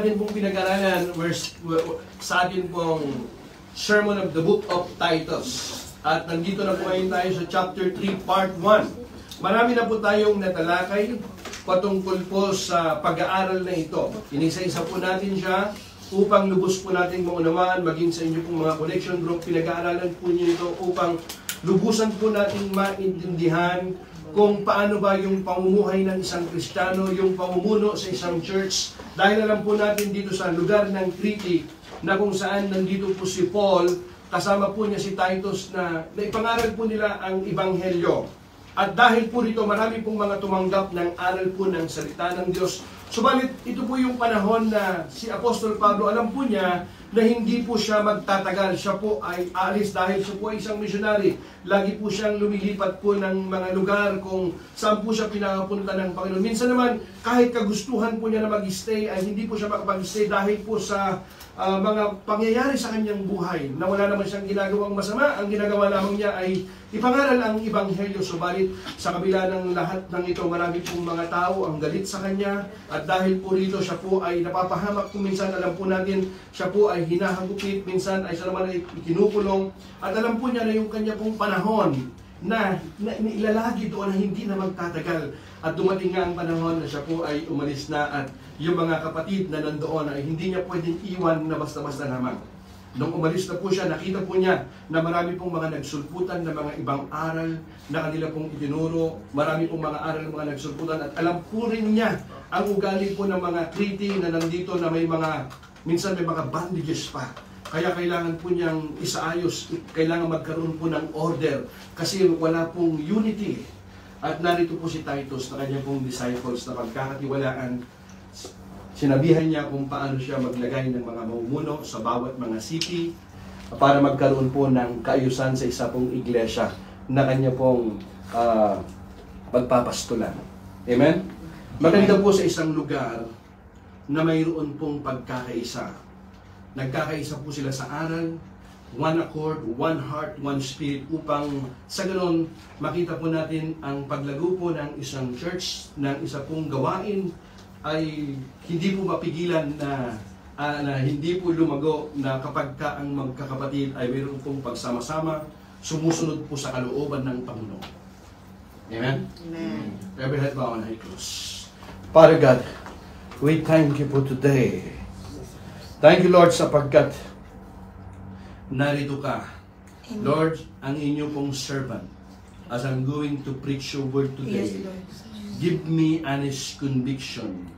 atin pong pinag-aralan sa atin pong Sermon of the Book of Titus. At nandito na po ngayon tayo sa chapter 3, part 1. Marami na po tayong natalakay patungkol po sa pag-aaral na ito. Inisa-isa po natin siya upang lubos po natin maunawaan, maging sa inyo pong mga connection group, pinag-aaralan po niyo ito upang lubusan po natin maintindihan kung paano ba yung pamumuhay ng isang Kristiyano, yung pamumuno sa isang church. Dahil alam po natin dito sa lugar ng Crete na kung saan nandito po si Paul, kasama po niya si Titus na ipangaral po nila ang Ebanghelyo. At dahil po rito, marami pong mga tumanggap ng aral po ng salita ng Diyos. Subalit, ito po yung panahon na si Apostol Pablo, alam po niya na hindi po siya magtatagal. Siya po ay alis dahil siya po ay isang missionary. Lagi po siyang lumilipat po ng mga lugar kung saan po siya pinapunta ng Panginoon. Minsan naman, kahit kagustuhan po niya na mag-stay, ay hindi po siya makapag-stay dahil po sa mga pangyayari sa kanyang buhay na wala naman siyang ginagawang masama. Ang ginagawa lamang niya ay ipangaral ang Ebanghelyo. Subalit sa kabila ng lahat ng ito, marami pong mga tao ang galit sa kanya. At dahil po rito, siya po ay napapahamak. Kung minsan alam po natin, siya po ay hinahagupit. Minsan ay siya naman ay kinukulong. At alam po niya na yung kanya pong panahon na ilalagi doon na hindi na magtatagal. At dumating nga ang panahon na siya po ay umalis na at yung mga kapatid na nandoon ay hindi niya pwedeng iwan na basta-basta lamang. Nung umalis na po siya, nakita po niya na marami pong mga nagsulputan na mga ibang aral na kanila pong itinuro. Marami pong mga aral ng mga nagsulputan at alam po rin niya ang ugali po ng mga Crete na nandito na may mga, minsan may mga bandages pa. Kaya kailangan po niyang isaayos, kailangan magkaroon po ng order kasi wala pong unity. At narito po si Titus na kanya pong disciples na pagkakatiwalaan. Sinabihan niya kung paano siya maglagay ng mga mamumuno sa bawat mga city para magkaroon po ng kaayusan sa isa pong iglesia na kanya pong pagpapastulan. Amen? Maganda po sa isang lugar na mayroon pong pagkakaisa. Nagkakaisa po sila sa aral, one accord, one heart, one spirit, upang sa ganon makita po natin ang paglago po ng isang church, ng isa pong gawain ay hindi po mapigilan na hindi po lumago na kapag ka ang magkakapatid ay mayroon pong pagsama-sama, sumusunod po sa kalooban ng Panginoon. Amen? Amen. Every head bow and eye close. Father God, we thank you for today. Thank you, Lord, sapagkat narito ka. Amen. Lord, ang inyo pong servant, as I'm going to preach your word today, yes, Lord. Give me honest conviction,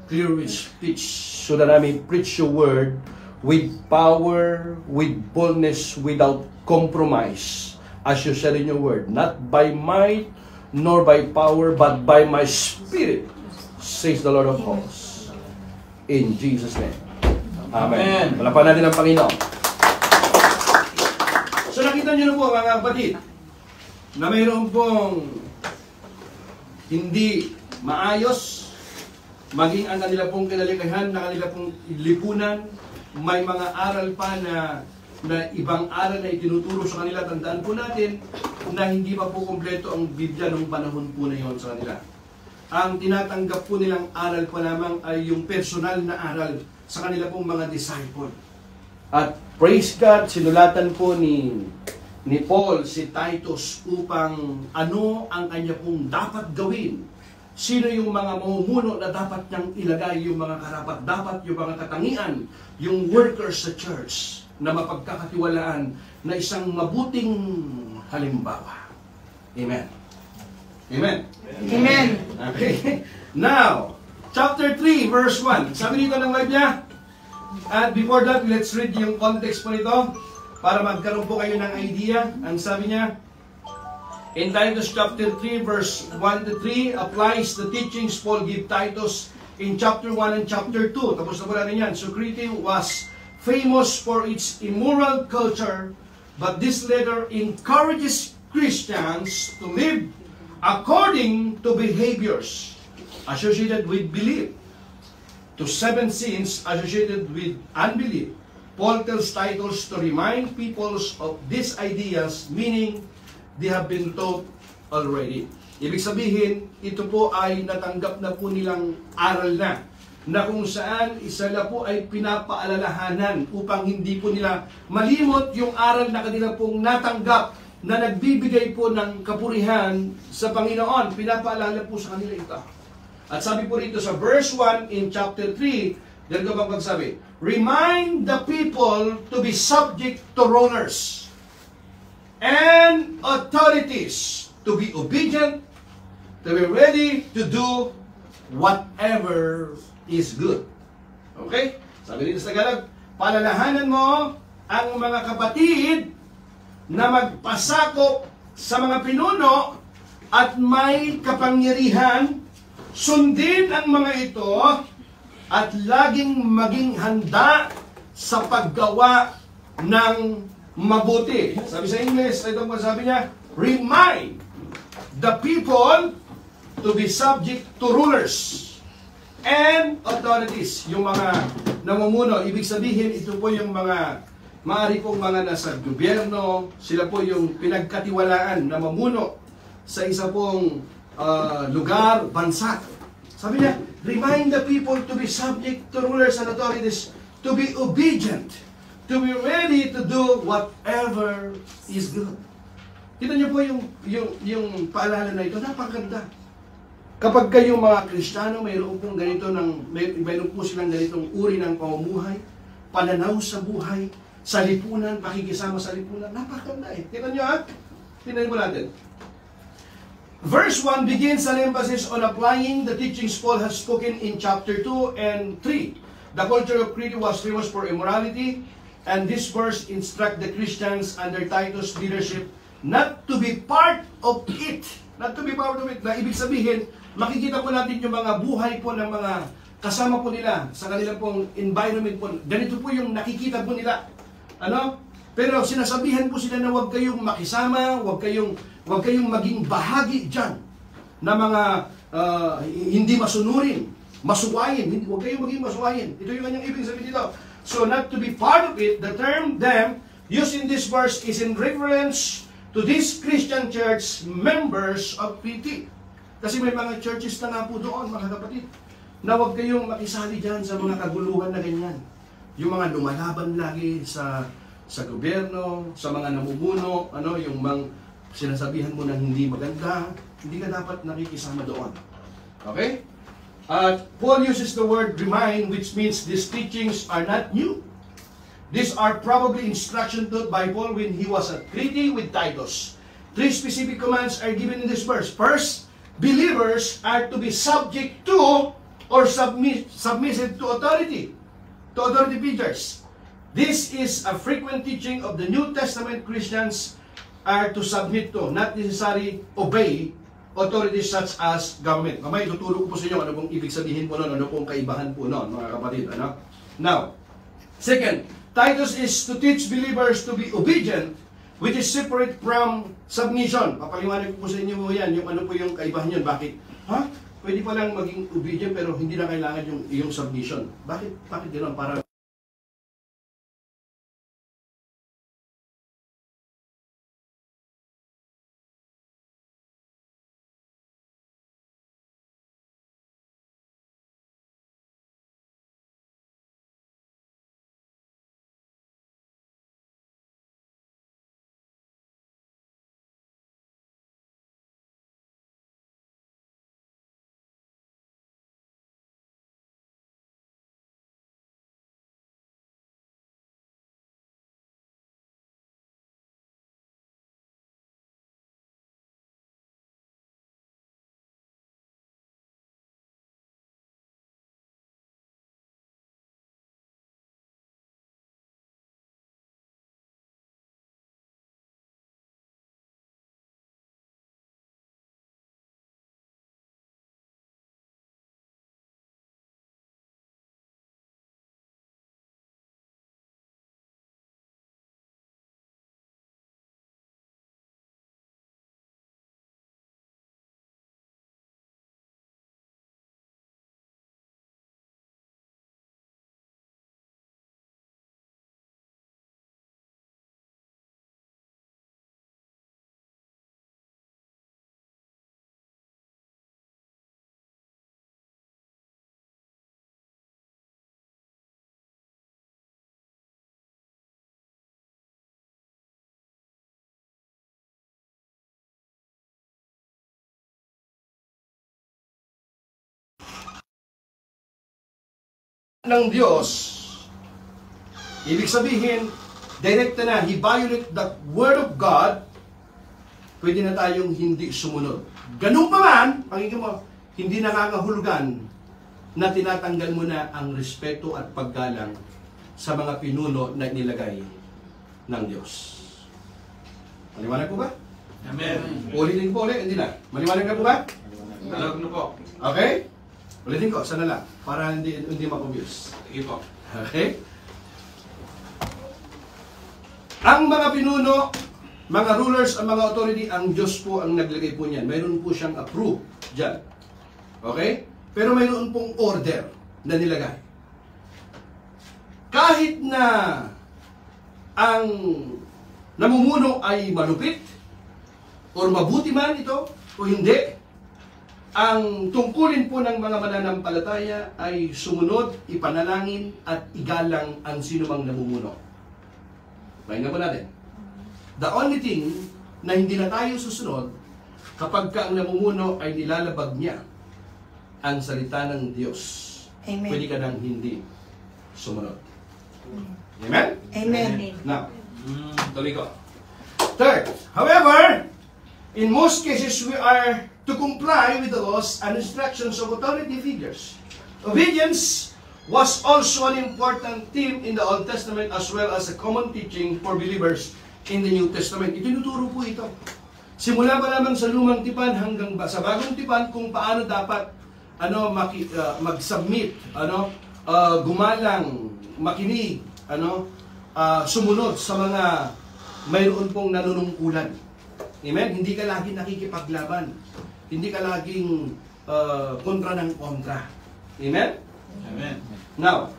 clear speech, so that I may preach your word with power, with boldness, without compromise. As you said in your word, not by might, nor by power, but by my spirit, says the Lord of hosts. In Jesus' name. Amen. Palapakan natin ang Panginoon. So nakita nyo na po mga kapatid, na mayroon pong hindi maayos, maging ang kanila pong kinalikahan, na kanila pong lipunan, may mga aral pa na ibang aral na itinuturo sa kanila. Tandaan po natin na hindi pa po kompleto ang Biblia nung panahon po na yon sa kanila. Ang tinatanggap po nilang aral pa lamang ay yung personal na aral sa kanila pong mga disciple. At praise God, sinulatan po ni Paul si Titus upang ano ang kanya pong dapat gawin. Sino yung mga mamumuno na dapat niyang ilagay, yung mga karapat-dapat, yung mga katangian, yung workers sa church na mapagkakatiwalaan na isang mabuting halimbawa. Amen. Amen. Amen. Okay. Now, chapter 3, verse 1. Sabi dito ng wife niya. At before that, let's read yung context po nito para magkaroon po kayo ng idea. Ang sabi niya, in Titus chapter 3, verse 1 to 3, applies the teachings Paul gave Titus in chapter 1 and chapter 2. Tapos na po natin yan. So Crete was famous for its immoral culture, but this letter encourages Christians to live according to behaviors associated with belief, to 7 sins associated with unbelief. Paul tells Titus to remind peoples of these ideas, meaning they have been taught already. Ibig sabihin, ito po ay natanggap na po nilang aral na. na kung saan sila po ay pinapaalalahanan upang hindi po nila malimot yung aral na kanila pong natanggap na nagbibigay po ng kapurihan sa Panginoon. Pinapaalala po sa kanila ito. At sabi po rito sa verse 1 in chapter 3, ganito bang pagsabi? Remind the people to be subject to rulers and authorities, to be obedient, to be ready to do whatever is good. Okay? Sabi dito sa Tagalog, palalahanan mo ang mga kapatid na magpasakop sa mga pinuno at may kapangyarihan, sundin ang mga ito at laging maging handa sa paggawa ng mabuti. Sabi sa English, ito po sabi niya, remind the people to be subject to rulers and authorities. Yung mga namumuno, ibig sabihin, ito po yung mga maaari pong mga nasa gobyerno, sila po yung pinagkatiwalaan na mamuno sa isa pong lugar, bansa. Sabi niya, remind the people to be subject to rulers and authorities, to be obedient, to be ready to do whatever is good. Kita niyo po yung paalala na ito, napakaganda. Kapag kayong mga Kristiyano, mayroon pong ganito mayroon po silang ganitong uri ng pamumuhay, pananaw sa buhay, sa lipunan, pakikisama sa lipunan, napakaganda eh. Kita niyo ha? Tingnan po natin. Verse 1 begins an emphasis on applying the teachings Paul has spoken in chapter 2 and 3. The culture of Crete was famous for immorality, and this verse instruct the Christians under Titus' leadership not to be part of it. Not to be part of it. Na ibig sabihin, makikita po natin yung mga buhay po ng mga kasama po nila sa kanilang pong environment po. Ganito po yung nakikita po nila. Ano? Pero sinasabihan po sila na huwag kayong makisama, huwag kayong maging bahagi dyan na mga hindi masunurin, masuwayin. Huwag kayong maging masuwayin. Ito yung kanyang ibig sabihin dito. So not to be part of it, the term them used in this verse is in reference to these Christian church members of PT. Kasi may mga churches na nga po doon, mga kapatid, na huwag kayong makisali dyan sa mga kaguluhan na ganyan. Yung mga lumalaban lagi sa gobyerno, sa mga namumuno, yung sinasabihan mo na hindi maganda, hindi ka dapat nakikisama doon. Okay? Paul uses the word remind, which means these teachings are not new. These are probably instruction taught by Paul when he was at Crete with Titus. 3 specific commands are given in this verse. First, believers are to be subject to or submissive to authority figures. This is a frequent teaching of the New Testament. Christians are to submit to, not necessarily obey, authorities such as government. Mamaya ituturo ko po sa inyo ano pong ibig sabihin po noon, ano pong kaibahan po noon, mga kapatid. Ano? Now, second, Titus is to teach believers to be obedient, which is separate from submission. Papaliwanag ko po sa inyo yan, yung ano po yung kaibahan yun. Bakit? Ha? Pwede pa lang maging obedient pero hindi na kailangan yung submission. Bakit ganoon? Para ng Diyos, ibig sabihin, direkta na, he violate the Word of God, pwede na tayong hindi sumunod. Ganun pa man, pakinggan mo, hindi nakakahulugan na tinatanggal mo na ang respeto at paggalang sa mga pinuno na nilagay ng Diyos. Maliwanag po ba? Amen. Ulitin po ulit, hindi na. Maliwanag na po ba? Alam na po. Okay? Ulitin ko, sana lang, para hindi ma-confuse. Sige po. Okay? Ang mga pinuno, mga rulers, ang mga authority, ang Diyos po ang naglagay po niyan. Mayroon po siyang approve dyan. Okay? Pero mayroon pong order na nilagay. Kahit na ang namumuno ay malupit, or mabuti man ito, o hindi, ang tungkulin po ng mga mananampalataya ay sumunod, ipanalangin, at igalang ang sinumang namumuno. Pakinggan po natin. The only thing na hindi na tayo susunod kapag ka ang namumuno ay nilalabag niya ang salita ng Diyos. Amen. Pwede ka nang hindi sumunod. Amen? Amen. Now, tuloy ko. Third, however, in most cases we are to comply with the laws and instructions of authority figures. Obedience was also an important theme in the Old Testament as well as a common teaching for believers in the New Testament. Itinuturo po ito. Simula pa lamang sa lumang tipan hanggang sa bagong tipan kung paano dapat mag-submit, gumalang, makinig, sumunod sa mga mayroon pong nanunungkulan. Amen? Hindi ka lagi nakikipaglaban. Hindi ka laging kontra ng kontra. Amen? Amen. Now,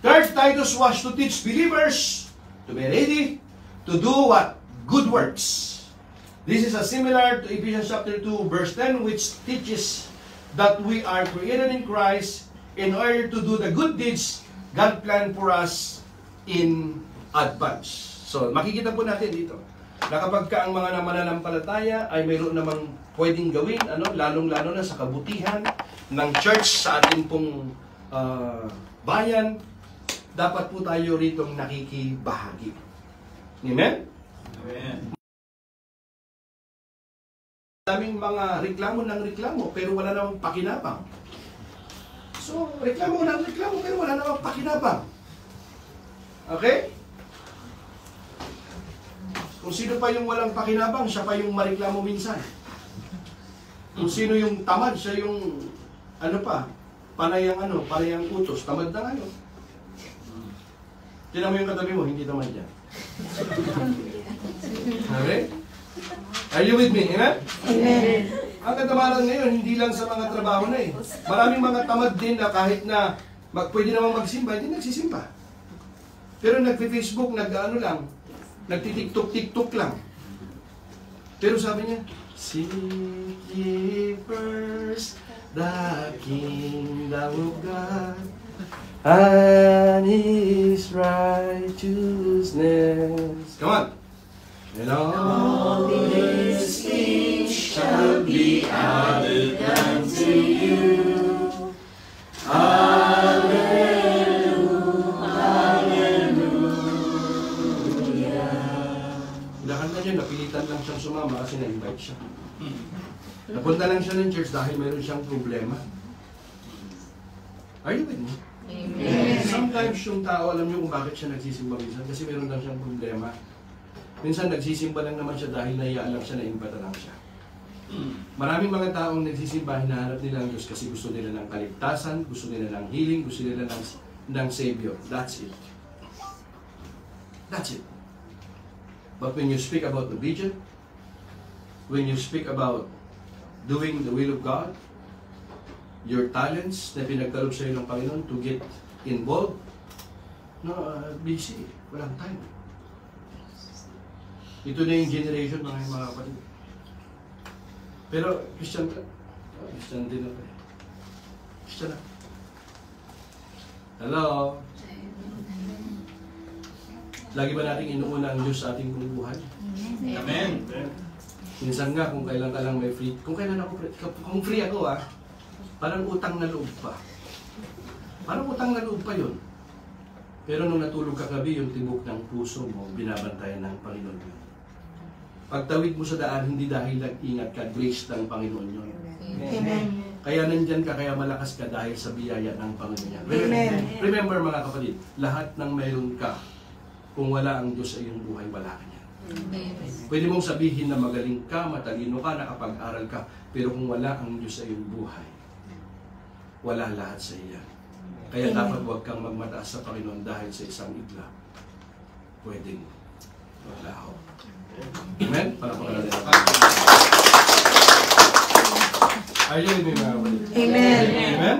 third, Titus was to teach believers to be ready to do what? Good works. This is similar to Ephesians chapter 2 verse 10, which teaches that we are created in Christ in order to do the good deeds God planned for us in advance. So, makikita po natin dito na kapag ka ang mga mananampalataya ay mayroon namang pwedeng gawin, lalong-lalo na sa kabutihan ng church sa ating pong bayan, dapat po tayo ritong nakikibahagi. Amen? Amen. Daming mga reklamo ng reklamo pero wala namang pakinabang. So, reklamo ng reklamo pero wala namang pakinabang. Okay? Kung sino pa yung walang pakinabang, siya pa yung mareklamo minsan. Kung sino yung tamad, siya yung panayang utos. Tamad na ngayon. Tinan mo yung katabi mo, hindi tamad yan. Okay? Are you with me? Amen? Amen. Ang katamaran ngayon, hindi lang sa mga trabaho na eh. Maraming mga tamad din na kahit na pwede namang magsimba, hindi nagsisimba. Pero nagpe-Facebook, nagtitiktok-tiktok lang. Pero sabi niya, seek ye first the kingdom of God and His righteousness. Come on. And all these things shall be added unto you. Napilitan lang siyang sumama kasi na-invite siya. Napunta lang siya ng church dahil mayroon siyang problema. Are you with me? Amen. Sometimes yung tao, alam niyo kung bakit siya nagsisimba minsan? Kasi mayroon lang siyang problema. Minsan nagsisimba lang naman siya dahil nahiya lang siya, na-invite lang siya. Maraming mga taong nagsisimba, hinahanap nila ang Diyos kasi gusto nila ng kaligtasan, gusto nila ng healing, gusto nila ng Savior. That's it. That's it. But when you speak about obedience, when you speak about doing the will of God, your talents na pinagkaloob sa iyo ng Panginoon to get involved, busy, walang time. Ito na yung generation ng mga kapatid. Pero Christian ka? Christian din ako eh. Christian na. Hello? Lagi ba natin inuuna ang Diyos sa ating buhay? Amen. Minsan nga, kung kailan ka lang may free, kung kailan ako free, kung free ako parang utang na loob pa. Parang utang na loob pa yun. Pero nung natulog ka gabi, yung tibok ng puso mo, binabantayan ng Panginoon yun. Pagtawid mo sa daan, hindi dahil nag-ingat ka, grace ng Panginoon yun. Amen. Kaya nandyan ka, kaya malakas ka dahil sa biyaya ng Panginoon yan. Amen. Remember mga kapatid, lahat ng mayroon ka, kung wala ang Diyos sa iyong buhay, wala ka niya. Pwede mong sabihin na magaling ka, matalino ka, nakapag-aral ka, pero kung wala ang Diyos sa iyong buhay, wala lahat sa iya. Kaya Amen. dapat huwag kang magmataas sa Panginoon dahil sa isang igla. Pwedeng maglaho. Amen? Palapakan natin ang Panginoon. Are you with me, mga kapatid? Amen. Amen?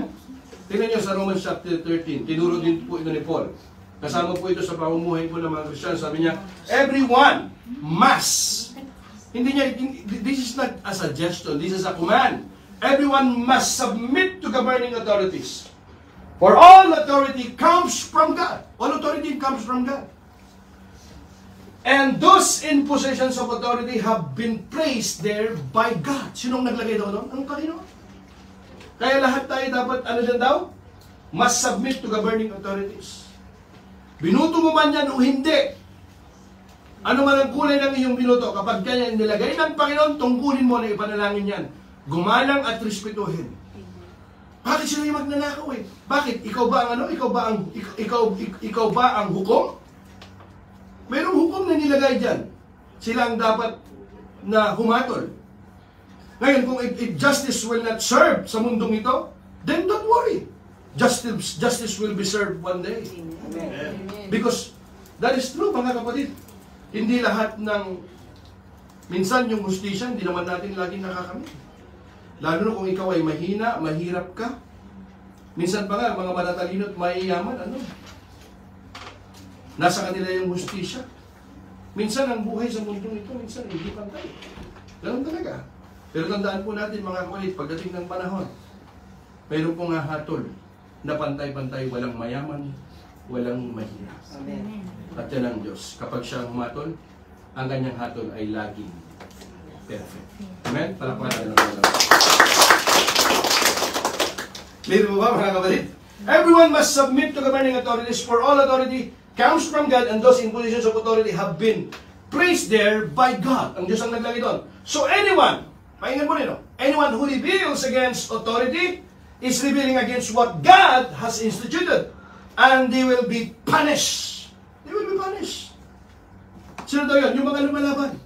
Tingnan niyo sa Romans chapter 13. Tinuro din po ito ni Paul. Kasama po ito sa pamumuhay po ng mga Kristiyano. Sabi niya, everyone must. Hindi niya, this is not a suggestion, this is a command. Everyone must submit to governing authorities. For all authority comes from God. All authority comes from God. And those in possessions of authority have been placed there by God. Sinong naglagay daw doon? Ang Panginoon. Kaya lahat tayo dapat, ano dyan daw? Must submit to governing authorities. Binuto mo man yan o hindi. Ano man ang kulay ng iyong binuto, kapag kanya nilagay ng Panginoon, tungkulin mo na ipanalangin yan. Gumalang at respetuhin. Bakit sila yung magnanakaw eh? Bakit? Ikaw ba ang ano? Ikaw ba ang hukom? Mayroong hukom na nilagay dyan. Sila ang dapat na humatol. Ngayon, kung if justice will not serve sa mundong ito, then don't worry. Justice will be served one day. Amen. Because that is true, mga kapatid. Hindi lahat ng minsan yung hustisya, hindi naman natin laging nakakamit. Lalo na kung ikaw ay mahina, mahirap ka. Minsan pa nga, mga matatalino at mayayaman, ano? Nasa kanila yung hustisya. Minsan ang buhay sa mundong ito, minsan hindi pantay. Ganun talaga. Pero tandaan po natin mga kapatid, pagdating ng panahon, mayroon pong hatol na pantay-pantay, walang mayaman, walang mahirap. Amen. At yan ang Diyos. Kapag siya humatol, ang kanyang hatol ay laging perfect. Amen? Palakpakan natin ang Panginoon. Clear mo ba mga kapatid? Everyone must submit to governing authorities, for all authority comes from God, and those in positions of authority have been placed there by God. Ang Diyos ang naglagay doon. So anyone, pakinggan mo rin, anyone who rebels against authority is rebelling against what God has instituted, and they will be punished. They will be punished. Sino daw yun? Yung mga lumalaban.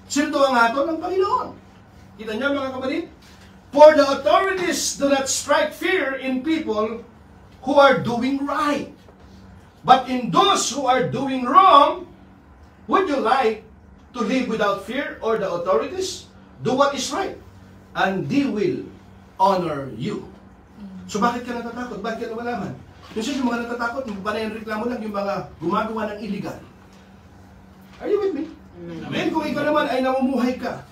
Sino daw ang hatol? Ng Panginoon. Kita niyo mga kapatid? For the authorities do not strike fear in people who are doing right. But in those who are doing wrong, would you like to live without fear, or the authorities? Do what is right, and they will honor you. So bakit ka natatakot? Bakit ka lumalaban? Kasi yung mga natatakot, panay ang reklamo lang yung mga gumagawa ng illegal. Are you with me? Then kung ikaw naman ay namumuhay ka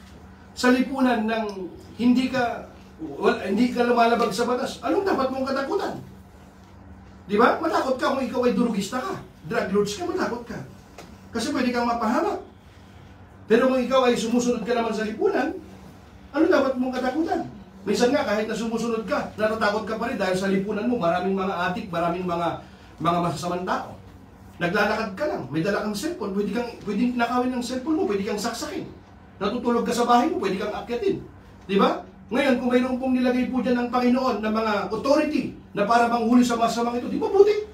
sa lipunan ng hindi ka lumalabag sa batas, anong dapat mong katakutan? Di ba? Matakot ka kung ikaw ay durugista ka. Drug lords ka, matakot ka. Kasi pwede kang mapahamak. Pero kung ikaw ay sumusunod ka naman sa lipunan, ano dapat mong katakutan? Minsan nga, kahit na sumusunod ka, natatakot ka pa rin dahil sa lipunan mo, maraming mga adik, maraming mga masasamang tao. Naglalakad ka lang, may dala kang cellphone, pwedeng nakawin ng cellphone mo, pwede kang saksakin. Natutulog ka sa bahay mo, pwede kang akyatin. Di ba? Ngayon, kung mayroon pong nilagay po dyan ng Panginoon na mga authority na para manghuli sa masamang ito, di ba buti?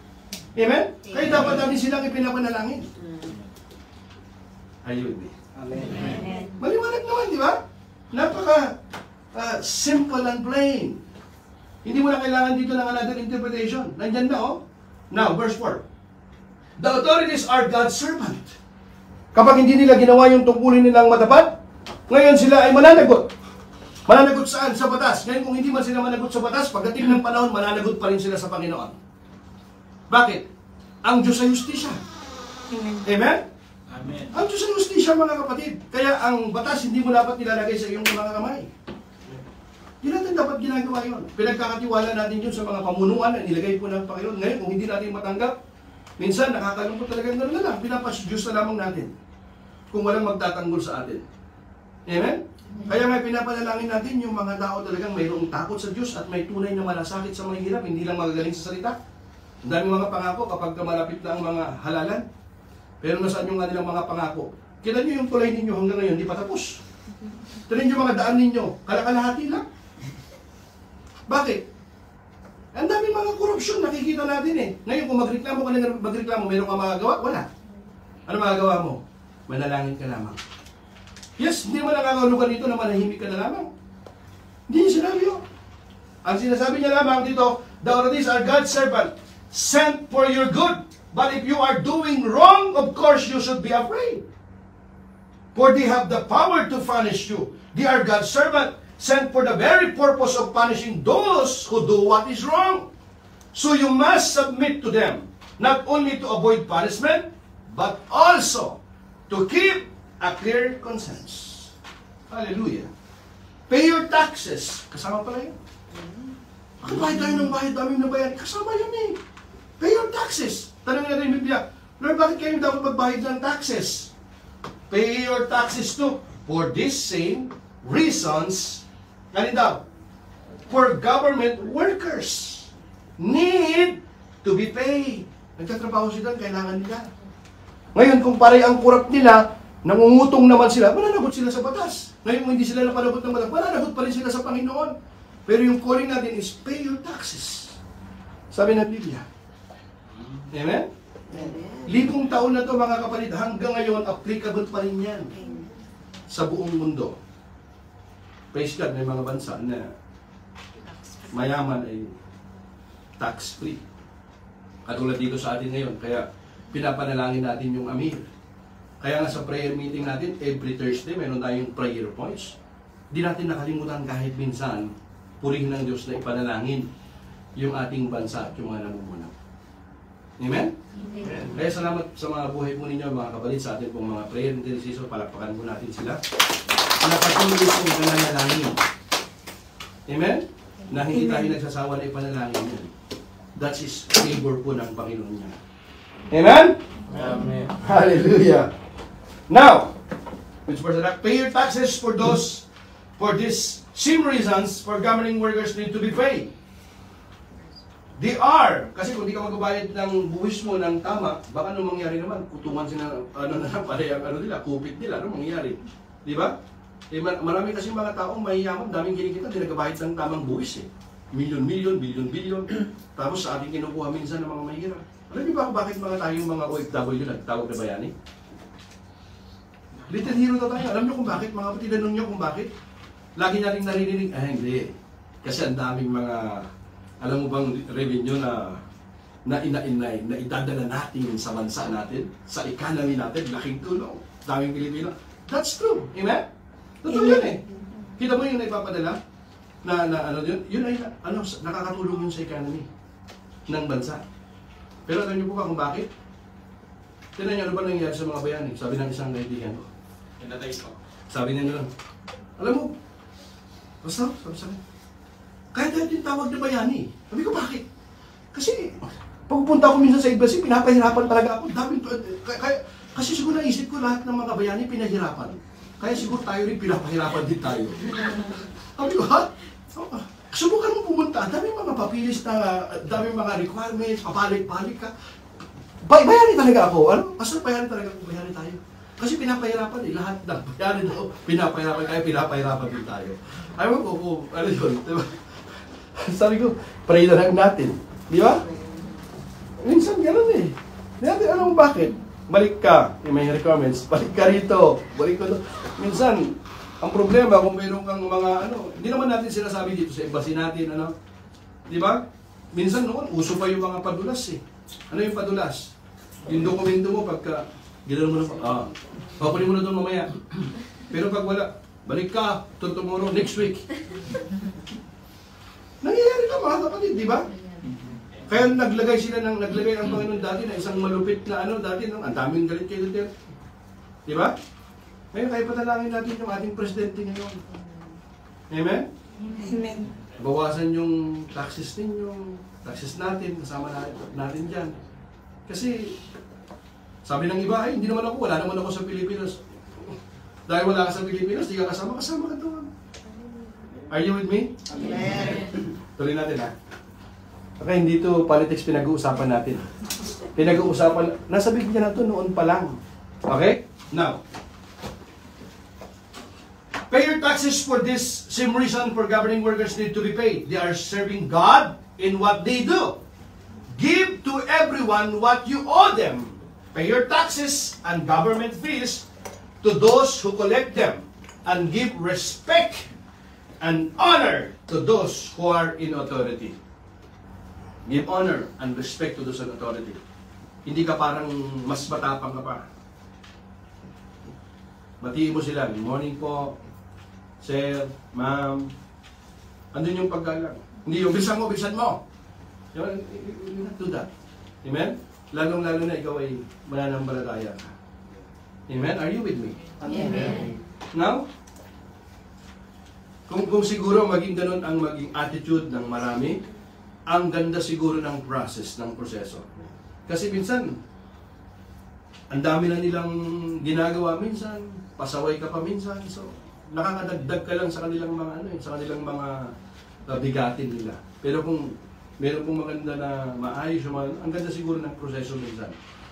Amen? Kaya dapat natin silang ipinapanalangin. Are you with me? Amen. Maliwanag naman, di ba? Napaka simple and plain. Hindi mo na kailangan dito ng another interpretation. Nandyan na, oh. Now, verse 4. The authorities are God's servant. Kapag hindi nila ginawa yung tungkulin nilang matapat, ngayon sila ay mananagot. Mananagot saan? Sa batas. Ngayon kung hindi man sila managot sa batas, pagdating ng panahon, mananagot pa rin sila sa Panginoon. Bakit? Ang Diyos ay justisya. Amen. Amen? Amen. Ang Diyos ay justisya, mga kapatid. Kaya ang batas hindi mo dapat nilalagay sa iyong mga kamay. Hindi natin dapat ginagawa yun. Pinagkakatiwala natin yun sa mga pamunuan na nilagay po ng Panginoon. Ngayon, kung hindi natin matanggap, minsan nakakalungkot talaga gano'n na lang. Pinapas-Diyos na lamang natin kung walang magtatanggol sa atin. Amen? Kaya nga pinapanalangin natin yung mga tao talagang mayroong takot sa Diyos at may tunay na malasakit sa mga hirap, hindi lang magagaling sa salita. Ang daming mga pangako kapag malapit na ang mga halalan. Pero nasaan yung kanilang mga pangako? Kita nyo yung tulay ninyo hanggang ngayon, hindi pa tapos. Tignan nyo mga daan ninyo, kalakalahati lang. Bakit? Ang daming mga korupsyon, nakikita natin eh. Ngayon kung magreklamo, meron ka magagawa? Wala. Ano magagawa mo? Manalangin ka lamang. Yes, hindi naman nakakahulugan dito na manahimik ka na lamang. Hindi niya sinabi yun. Ang sinasabi niya lamang dito, the authorities are God's servant, sent for your good. But if you are doing wrong, of course you should be afraid. For they have the power to punish you. They are God's servant, sent for the very purpose of punishing those who do what is wrong. So you must submit to them, not only to avoid punishment, but also to keep a clear conscience. Hallelujah. Pay your taxes. Kasama pala yun. Bakit bayad tayo ng bayad, daming na bayad? Kasama yun eh. Pay your taxes. Tanong natin yung Biblia, Lord, bakit kayo dapat magbayad ng taxes? Pay your taxes too. For these same reasons, ganun daw, for government workers need to be paid. Nagtatrabaho sila, kailangan nila. Ngayon, kung pare ang kurap nila, nangungutong naman sila, mananagot sila sa batas. Ngayon, kung hindi sila napanagot ng batas, mananagot pa rin sila sa Panginoon. Pero yung calling natin is pay your taxes. Sabi ng Biblia. Amen? Libong taon na to mga kapatid, hanggang ngayon, applicable pa rin yan sa buong mundo. Praise God, may mga bansa na mayaman ay tax-free. Katulad dito sa atin ngayon, kaya pinapanalangin natin yung Amir. Kaya nga sa prayer meeting natin, every Thursday, meron tayong prayer points. Di natin nakalimutan kahit minsan, purihin ng Diyos na ipanalangin yung ating bansa at yung mga namumuno. Amen? Amen? Kaya salamat sa mga buhay po ninyo, mga kapatid, sa atin pong mga prayer intercessor, palakpakan po natin sila. Napatuloy pong panalangin. Amen? Na hindi tayo nagsasawa na ipanalangin yan. That is favor po ng Panginoon niya. Amen? Amen. Hallelujah. Now, which verse is that? Pay your taxes for these same reasons for governing workers need to be paid. They are, kasi kung di ka magbabayad ng buwis mo ng tama, baka anong mangyari naman? Kutungan sila, nila, kupit nila, anong mangyari? Di ba? Eh, marami kasi mga taong mahiyaman, daming kinikita, di nagbabayad ng tamang buwis eh. Milyon-milyon, bilyon-bilyon. Tapos sa ating kinukuha minsan ng mga mahirap. Alam niyo ba kung bakit mga tayong mga OFW nagtawag na bayani? Little hero na tayo. Alam niyo kung bakit? Mga kapatid, tanong niyo kung bakit? Lagi nating naririnig, hindi. Kasi ang daming mga, alam mo bang revenue na ina-inay, na idadala natin sa bansa natin, sa economy natin, laking tulong. Daming Pilipino. That's true. Amen? Totoo yun eh. Kita mo yung naipapadala? Yun ay nakakatulong yun sa economy ng bansa. Pero alam niyo po ba kung bakit? Tignan niyo ano ba nangyayari sa mga bayani? Sabi ng isang kaibigan ko. Sabi niya lang, alam mo, basta, sabi, kaya dahil yung tawag na bayani. Sabi ko, bakit? Kasi, pagpunta ko minsan sa iglesia, pinapahirapan talaga ako. Kasi siguro naisip ko lahat ng mga bayani pinahirapan. Kaya siguro tayo rin pinapahirapan din tayo. Sabi ko, ha? Subukan mo pumunta, daming mga papilis na, daming mga requirements, papalik-palik ka. Bayani talaga ako. Ano? Basta bayani talaga ako, bayani tayo. Kasi pinapahirapan eh, lahat ng bayani daw, pinapahirapan, kaya pinapahirapan din tayo. Ayaw ko, ano yun, diba? Sabi ko, pray na lang natin. Di ba? Minsan gano'n eh. Di natin alam bakit. Balik ka, may requirements, balik ka rito, balik ka doon. Minsan, ang problema kung mayroon kang mga hindi naman natin sinasabi dito sa embassy natin, di ba? Minsan noon, uso pa yung mga padulas eh. Ano yung padulas? Yung dokumento mo pagka, gano'n mo na, papunin mo na doon mamaya. Pero pag wala, balik ka, tomorrow, next week. Nangyayari ka mga kapatid, di ba? Kaya naglagay ang Panginoon dati na isang malupit na dati, ang daming galit kay Duterte. Di ba? Ngayon, kaya patalangin natin yung ating presidente ngayon. Amen? Amen. Bawasan yung taxes ninyo, taxes natin, kasama natin dyan. Kasi, sabi ng iba, ay, hindi naman ako, wala naman ako sa Pilipinas. Dahil wala ka sa Pilipinas, di ka kasama ka doon. Are you with me? Amen. Tuloy natin ha. Okay, hindi to politics pinag-uusapan natin. Pinag-uusapan, nasa Biblia na to noon pa lang. Okay? Now, pay your taxes for this same reason for governing workers need to be paid. They are serving God in what they do. Give to everyone what you owe them. Pay your taxes and government fees to those who collect them, and give respect and honor to those who are in authority. Give honor and respect to those in authority. Hindi ka parang mas matapang ka pa. Batiin mo sila, good morning po, sir, ma'am. Andun yung paggalang. Hindi yung bilisan mo. You not do that. Amen? Lalong-lalo na ikaw ay mananampalataya ka. Amen? Are you with me? Amen. Now, kung siguro maging ganun ang maging attitude ng marami, ang ganda siguro ng process, ng proseso. Kasi minsan, ang dami na nilang ginagawa minsan, pasaway ka pa minsan, so nakakadagdag ka lang sa kanilang mga sa kanilang mga bigatin nila. Pero kung meron pong maganda na maayos, ang ganda siguro ng proseso minsan.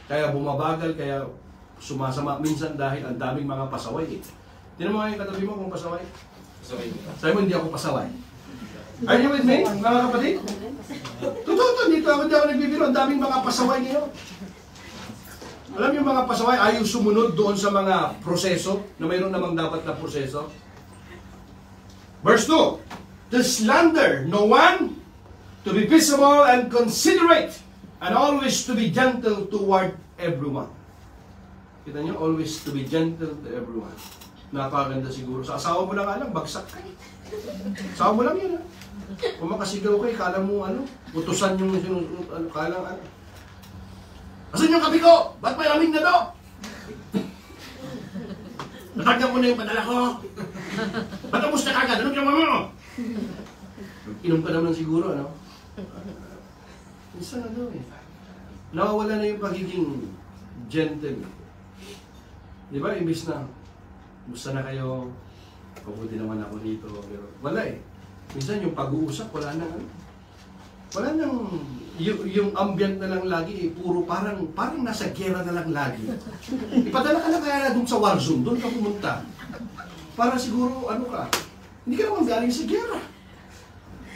Kaya bumabagal, kaya sumasama minsan dahil ang daming mga pasaway. Tinan mo nga yung katabi mo kung pasaway. Sabi mo, hindi ako pasaway. Are you with me, mga kapatid? Totoo, hindi ako nagbibiro. Ang daming mga pasaway ngayon. Alam yung mga pasaway, ayaw sumunod doon sa mga proseso na mayroon namang dapat na proseso. Verse 2, to slander no one, to be peaceable and considerate, and always to be gentle toward everyone. Kita nyo, always to be gentle to everyone. Napakaganda siguro. Sa asawa mo lang alam, bagsak ka. Asawa mo lang yun, ha? Kung makasigaw kayo, kala mo, utusan yung kala, asan yung kape ko? Ba't may lamig na to? Natagyan ko na yung padala ko. Ba't ang musta kagad? Anong ginawa mo? Inom ka naman siguro, ano? Minsan nawawala na yung pagiging gentle. Di ba? Imbis na, musta na kayo? Pabuti naman ako dito. Pero wala eh. Minsan yung pag-uusap, wala nang yung ambient na lang lagi, puro parang nasa gera na lang lagi. Ipadala ka na kaya doon sa war zone, doon ka pumunta. Para siguro, hindi ka naman galing sa gera.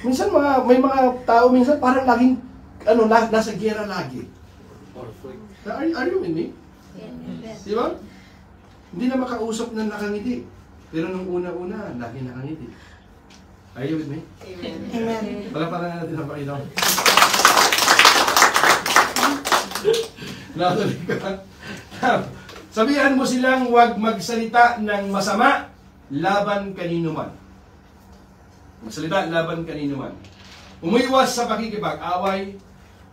Minsan may mga tao minsan parang laging, nasa gera lagi. Are you with me? Di ba? Hindi na makausap na nakangiti. Pero nung una-una, lagi nakangiti. Are you with me? Amen. Palapalan natin ang Panginoon. Natuloy ka. Sabihan mo silang huwag magsalita ng masama laban kanino man. Magsalita laban kanino man. Umiwas sa pakikipag-away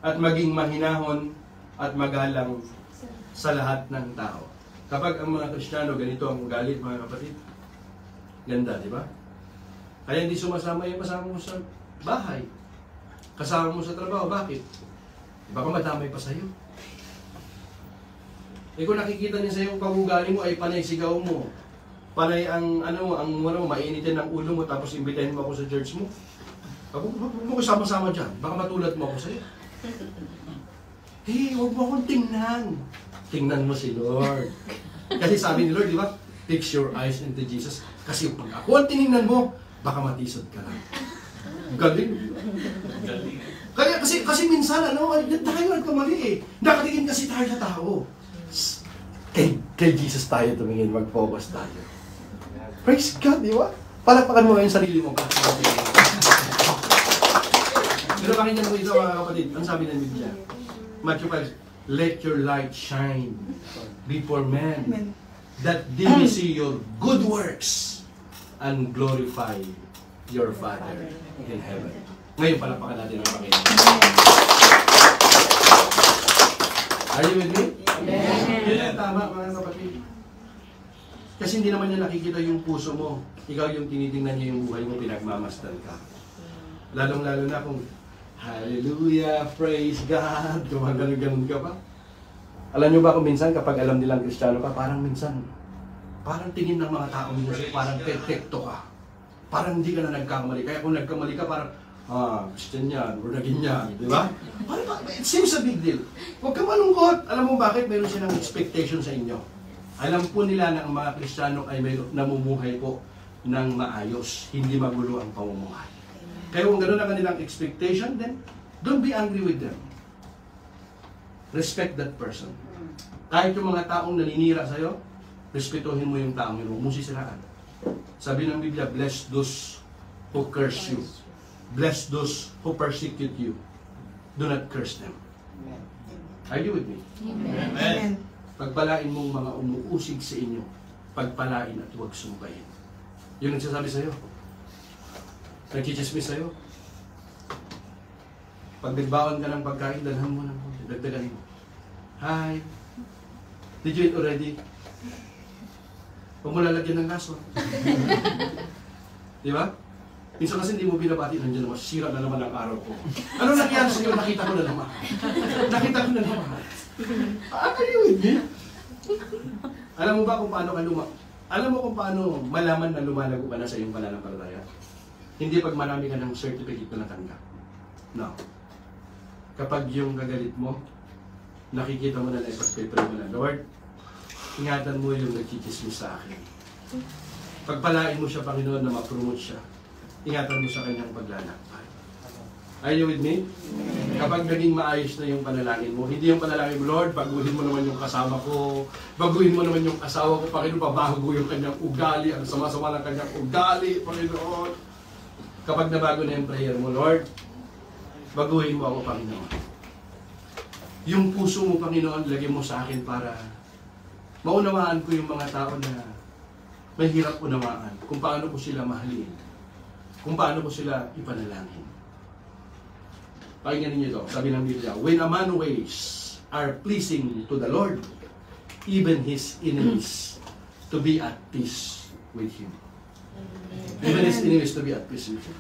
at maging mahinahon at magalang sa lahat ng tao. Kapag ang mga Kristiyano ganito ang ugali, mga kapatid, ganda, di ba? Kaya hindi sumasama yung kasama mo sa bahay. Kasama mo sa trabaho. Bakit? Baka madamay pa sa'yo. Eh kung nakikita niya sa'yo yung pag-ugali mo ay panay sigaw mo. Panay ang mainitin ng ulo mo tapos imbitahin mo ako sa church mo. Huwag mo ko sama-sama dyan. Baka matulad mo ako sa'yo. Huwag mo akong tingnan. Tingnan mo si Lord. Kasi sabi ni Lord, di ba? Fix your eyes into Jesus. Kasi pag ako ang tinignan mo, baka matisod ka lang. Galing. Kaya kasi minsan tayo nagkamali eh. Nakatingin kasi tayo sa tao. Kay Jesus tayo tumingin, mag-focus tayo. Praise God, di ba? Palakpakan mo yung sarili mo. Pero pakinggan mo ito mga kapatid. Ang sabi ng Biblia? Matthew 5, let your light shine before men, that they may see your good works and glorify your Father in heaven. Ngayon, palakpakan natin ang Panginoon. Are you with me? Amen. Tama, mga kapatid. Kasi hindi naman niya nakikita yung puso mo. Ikaw yung tinitingnan niya yung buhay mo, pinagmamasdan ka. Lalong-lalo na kung, hallelujah, praise God, gumagano'n-ganon ka pa. Alam niyo ba kung minsan kapag alam nilang Kristiyano ka, parang minsan, Parang tingin ng mga tao mo parang perfecto ka. Parang hindi ka na nagkamali. Kaya kung nagkamali ka, parang, Christian yan, or naging yan, di ba? It seems a big deal. Huwag ka malungkot. Alam mo bakit? Mayroon silang expectation sa inyo. Alam po nila na ang mga Kristiyano ay namumuhay po ng maayos, hindi magulo ang pamumuhay. Kaya kung gano'n ang kanilang expectation, then don't be angry with them. Respect that person. Kahit yung mga taong naninira sa'yo, respetuhin mo yung taong yun. Huwag mo sisiraan. Sabi ng Biblia, bless those who curse you. Bless those who persecute you. Do not curse them. Are you with me? Amen. Pagpalain mong mga umuusig sa inyo, pagpalain at huwag sumbayin. Yung nagsasabi sa'yo, nagchichismis sa'yo, pag nagbaon ka ng pagkain, dalhan mo ng konti, dagdagan mo. Hi, did you eat already? Huwag mo lalagyan ng laso. Di ba? Minsan kasi hindi mo binabati, nandiyan naman, sira na naman ang araw ko. Ano nangyari sa'yo? Nakita ko na naman. Nakita ko na naman. Are you with me? Alam mo ba kung paano ka alam mo kung paano malaman na lumalago ka na sa iyong pananampalataya? Hindi pag marami ka ng certificate na natanggap. No. Kapag yung kagalit mo, nakikita mo na ipag-pray mo na, Lord, ingatan mo yung nagchichismis sa akin. Pagpalain mo siya, Panginoon, na ma-promote siya. Ingatan mo sa kanyang paglalakbay. Are you with me? Kapag naging maayos na yung panalangin mo, hindi yung panalangin mo, Lord, baguhin mo naman yung kasama ko, baguhin mo naman yung asawa ko, Panginoon, pabago yung kanyang ugali, ang sama-sama ng kanyang ugali, Panginoon. Kapag nabago na yung prayer mo, Lord, baguhin mo ako, Panginoon. Yung puso mo, Panginoon, lagyan mo sa akin para maunawaan ko yung mga tao na may hirap unawaan, kung paano ko sila mahalin, kung paano ko sila ipanalangin. Pakinggan ninyo ito, sabi ng Biblia, when a man's ways are pleasing to the Lord, even his enemies to be at peace with him. Even his enemies to be at peace with him.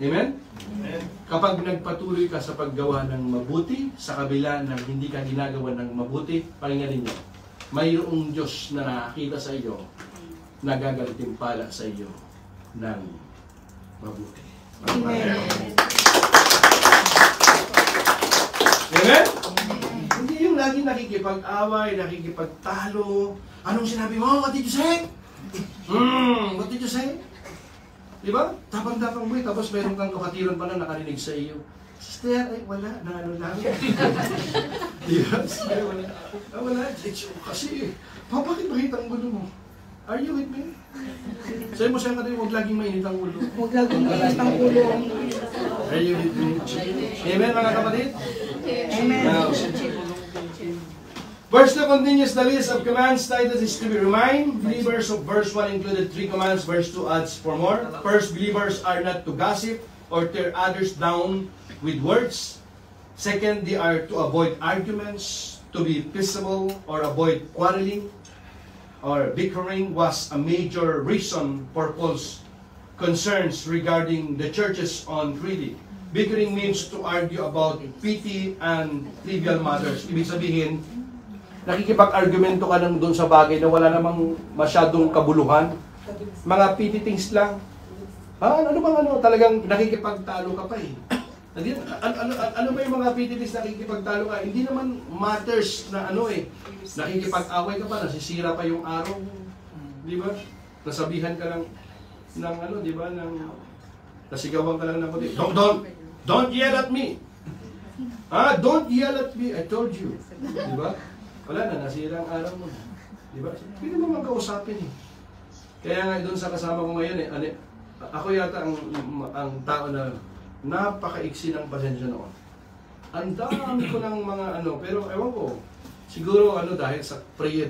Amen? Amen. Kapag nagpatuloy ka sa paggawa ng mabuti, sa kabila ng hindi ka ginagawa ng mabuti, pakinggan ninyo, mayroong Diyos na nakakita sa iyo, nagagatimpala sa iyo ng mabuti. Amen. Amen? Hindi yung lagi nakikipag-away, nakikipagtalo. Anong sinabi mo? What did you say? What did you say? Diba? Tapang-tapang mo tapos meron kang kapatiran pa na nakarinig sa iyo. Sister, ay wala, na ano lang. Diba? Sister, wala. Wala, kasi, bakit makita ang gulo mo? Are you with me? Sabi mo siya kanina, huwag laging mainit ang ulo. Huwag laging mainit ang ulo. Are you with me? Amen, mga kapatid? Amen. Now, verse 2 continues the list of commands. Titus is to be remind believers of verse 1 included 3 commands. Verse 2 adds 4 more. First, believers are not to gossip or tear others down with words. Second, they are to avoid arguments, to be peaceable or avoid quarreling or bickering was a major reason for Paul's concerns regarding the churches on Crete. Bickering means to argue about petty and trivial matters. Ibig sabihin, nakikipag-argumento ka lang doon sa bagay na wala namang masyadong kabuluhan. Mga petty things lang. Ano bang talagang nakikipagtalo ka pa eh. Ano ba yung mga petty things nakikipagtalo ka? Hindi naman matters na nakikipag-away ka pa, nasisira pa yung araw. Di ba? Nasabihan ka lang ng di ba, nasigawan ka lang ng puti. Don't yell at me. Don't yell at me. I told you. Di ba? Wala na, nasira ang araw mo. Di ba? Pwede mo mang kausapin eh. Kaya nga doon sa kasama ko ngayon ako yata ang tao na napaka-iksi ng pasensya noon. Ang dami ko ng mga pero ewan ko, siguro dahil sa prayer.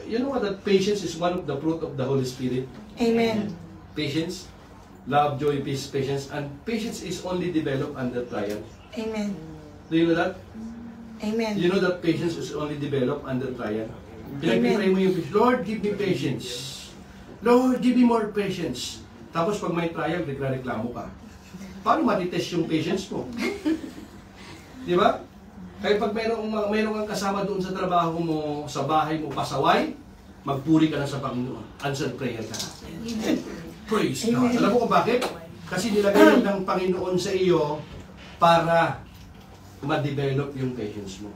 You know what, that patience is one of the fruit of the Holy Spirit. Amen. Patience, love, joy, peace, patience. And patience is only developed under trial. Amen. Do you know that? Amen. You know that patience is only developed under trial. Pinag-pray mo yung, Lord, give me patience. Lord, give me more patience. Tapos pag may trial, nagreklamo ka. Paano matitest yung patience mo? Di ba? Kaya pag mayroong kang kasama doon sa trabaho mo, sa bahay mo, pasaway, magpuri ka na sa Panginoon. Answered prayer ka na. Praise God. Alam mo kung bakit? Kasi nilagay ng Panginoon sa iyo para ma-develop yung patience mo.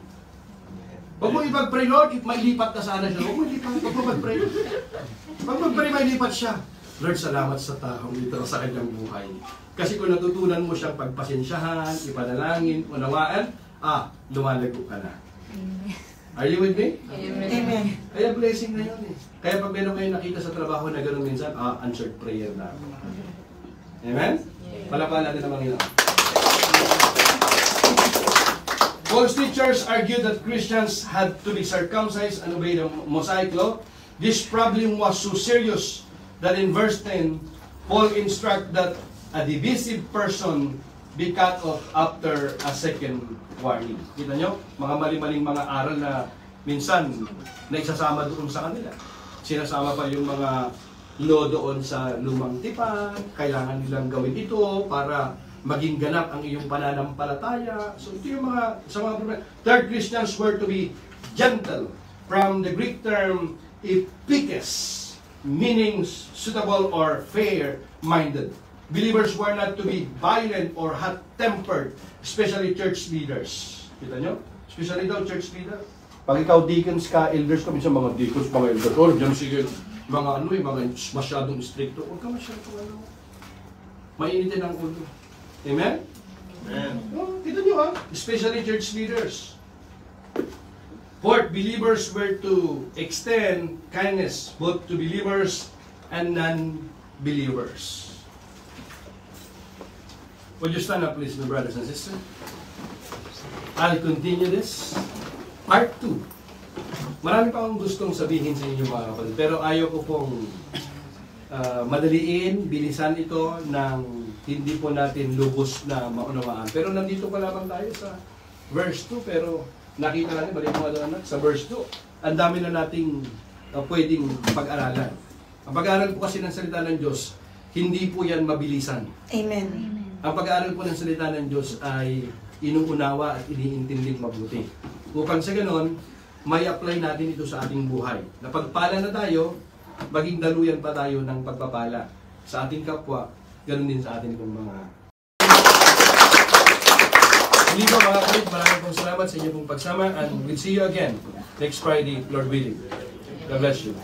Huwag mo ipag-pray, Lord, mailipat na sana siya. Huwag mo ilipat, huwag mo mag-pray. Huwag mag-pray, mailipat siya. Lord, salamat sa taong ito sa kanyang buhay. Kasi kung natutunan mo siyang pagpasensyahan, ipanalangin, unawaan, lumalago ka na. Are you with me? Amen. Kaya blessing na yun eh. Kaya pag meron kayo nakita sa trabaho na gano'n minsan, answered prayer na. Amen? Palapalan natin ang Panginoon. False teachers argued that Christians had to be circumcised and obey the Mosaic law. This problem was so serious that in verse 10, Paul instructs that a divisive person be cut off after a second warning. Kita nyo? Mga mali-maling mga aral na minsan naisasama doon sa kanila. Sinasama pa yung mga law doon sa lumang tipan, kailangan nilang gawin ito para maging ganap ang iyong pananampalataya. So ito yung mga problema. Third, Christians were to be gentle. From the Greek term epikes, meaning suitable or fair-minded. Believers were not to be violent or hot-tempered, especially church leaders. Kita nyo? Especially daw church leader. Pag ikaw deacons ka, elders ka, minsan mga deacons, mga elders, dyan sige, mga mga masyadong stricto. Huwag ka masyadong mainitin ang ulo. Amen? Amen. Kita nyo especially church leaders. Fourth, believers were to extend kindness both to believers and non-believers. Would you stand up please, my brothers and sisters? I'll continue this. Part 2. Marami pa akong gustong sabihin sa inyo mga kapatid, pero ayaw ko pong madaliin, bilisan ito ng hindi po natin lubos na maunawaan. Pero nandito pa lamang tayo sa verse 2, pero nakita natin, balik mga anak, sa verse 2, ang dami na nating pwedeng pag-aralan. Ang pag-aaral po kasi ng salita ng Diyos, hindi po yan mabilisan. Amen. Ang pag-aaral po ng salita ng Diyos ay inuunawa at iniintinding mabuti. Upang sa ganon, may apply natin ito sa ating buhay. Napagpala na tayo, maging daluyan pa tayo ng pagpapala sa ating kapwa, ganon din sa ating mga. Hindi po mga kapatid, maraming pong salamat sa inyong pong pagsama and we'll see you again next Friday, Lord willing. God bless you.